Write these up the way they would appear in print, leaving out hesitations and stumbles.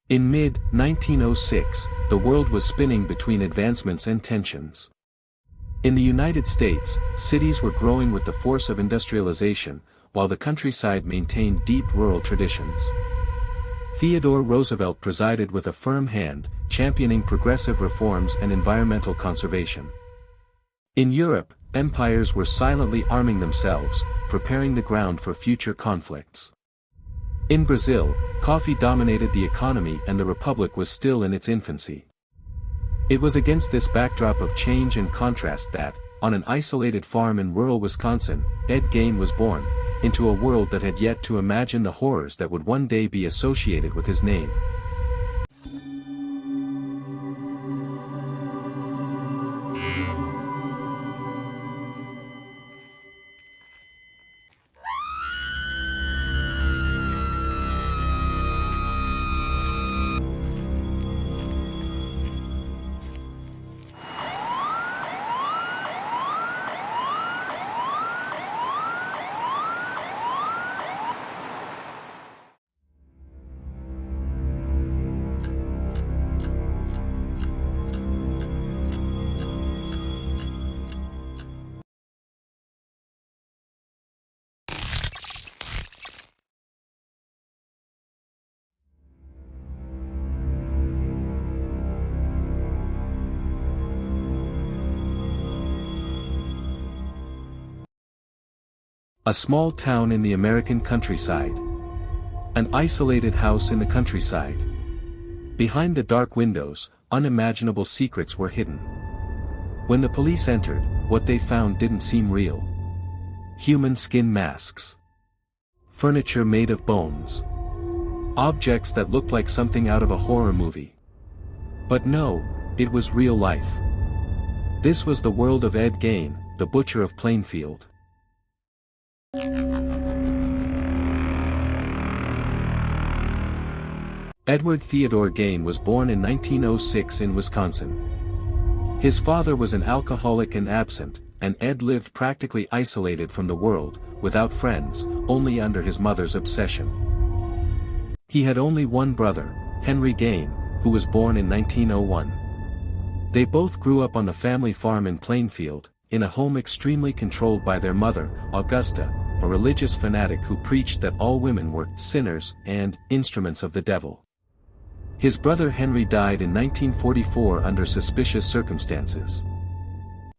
In mid-1906, the world was spinning between advancements and tensions. In the United States, cities were growing with the force of industrialization, while the countryside maintained deep rural traditions. Theodore Roosevelt presided with a firm hand, championing progressive reforms and environmental conservation. In Europe, empires were silently arming themselves, preparing the ground for future conflicts. In Brazil, coffee dominated the economy and the republic was still in its infancy. It was against this backdrop of change and contrast that, on an isolated farm in rural Wisconsin, Ed Gein was born, into a world that had yet to imagine the horrors that would one day be associated with his name. A small town in the American countryside. An isolated house in the countryside. Behind the dark windows, unimaginable secrets were hidden. When the police entered, what they found didn't seem real. Human skin masks. Furniture made of bones. Objects that looked like something out of a horror movie. But no, it was real life. This was the world of Ed Gein, the butcher of Plainfield. Edward Theodore Gein was born in 1906 in Wisconsin. His father was an alcoholic and absent, and Ed lived practically isolated from the world, without friends, only under his mother's obsession. He had only one brother, Henry Gein, who was born in 1901. They both grew up on the family farm in Plainfield, in a home extremely controlled by their mother, Augusta, a religious fanatic who preached that all women were sinners and instruments of the devil. His brother Henry died in 1944 under suspicious circumstances.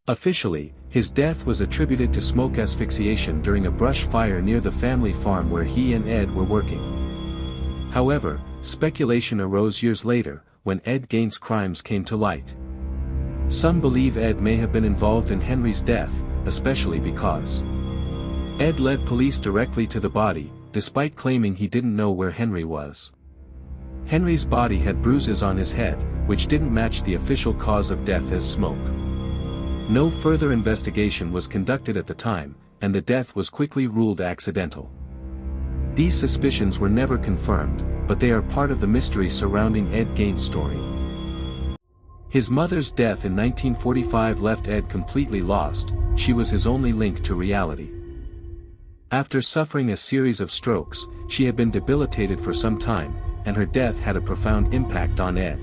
Officially, his death was attributed to smoke asphyxiation during a brush fire near the family farm where he and Ed were working. However, speculation arose years later, when Ed Gein's crimes came to light. Some believe Ed may have been involved in Henry's death, especially because Ed led police directly to the body, despite claiming he didn't know where Henry was. Henry's body had bruises on his head, which didn't match the official cause of death as smoke. No further investigation was conducted at the time, and the death was quickly ruled accidental. These suspicions were never confirmed, but they are part of the mystery surrounding Ed Gein's story. His mother's death in 1945 left Ed completely lost. She was his only link to reality. After suffering a series of strokes, she had been debilitated for some time, and her death had a profound impact on Ed.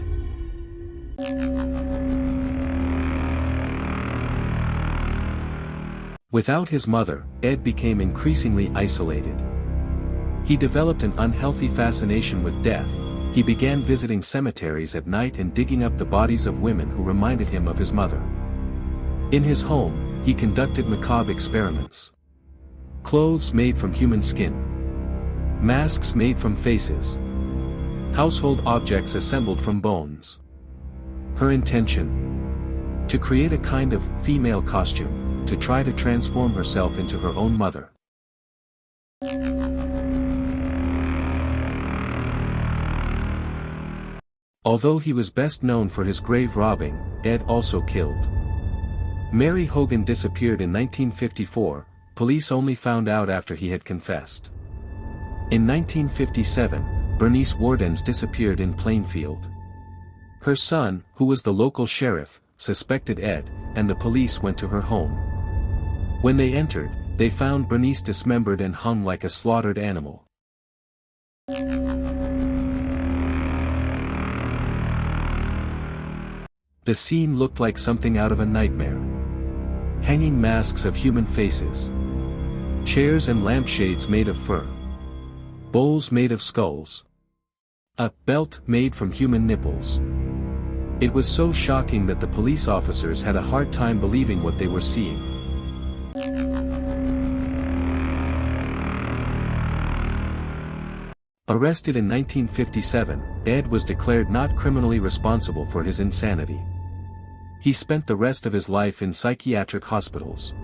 Without his mother, Ed became increasingly isolated. He developed an unhealthy fascination with death. He began visiting cemeteries at night and digging up the bodies of women who reminded him of his mother. In his home, he conducted macabre experiments. Clothes made from human skin. Masks made from faces. Household objects assembled from bones. Her intention? To create a kind of female costume, to try to transform herself into her own mother. Although he was best known for his grave robbing, Ed also killed. Mary Hogan disappeared in 1954, police only found out after he had confessed. In 1957, Bernice Wardens disappeared in Plainfield. Her son, who was the local sheriff, suspected Ed, and the police went to her home. When they entered, they found Bernice dismembered and hung like a slaughtered animal. The scene looked like something out of a nightmare. Hanging masks of human faces. Chairs and lampshades made of fur. Bowls made of skulls. A belt made from human nipples. It was so shocking that the police officers had a hard time believing what they were seeing. Arrested in 1957, Ed was declared not criminally responsible for his insanity. He spent the rest of his life in psychiatric hospitals.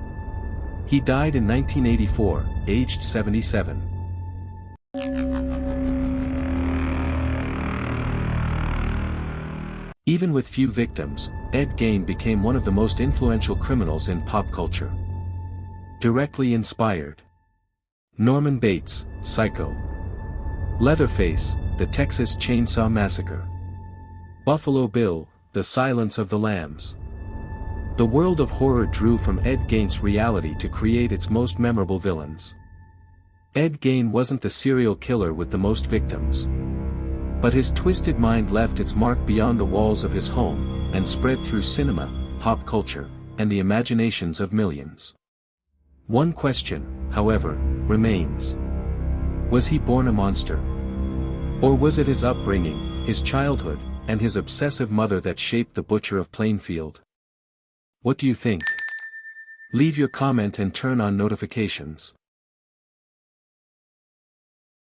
He died in 1984, aged 77. Even with few victims, Ed Gein became one of the most influential criminals in pop culture. Directly inspired. Norman Bates, Psycho. Leatherface, The Texas Chainsaw Massacre. Buffalo Bill, The Silence of the Lambs. The world of horror drew from Ed Gein's reality to create its most memorable villains. Ed Gein wasn't the serial killer with the most victims. But his twisted mind left its mark beyond the walls of his home, and spread through cinema, pop culture, and the imaginations of millions. One question, however, remains. Was he born a monster? Or was it his upbringing, his childhood, and his obsessive mother that shaped the Butcher of Plainfield? What do you think? Leave your comment and turn on notifications.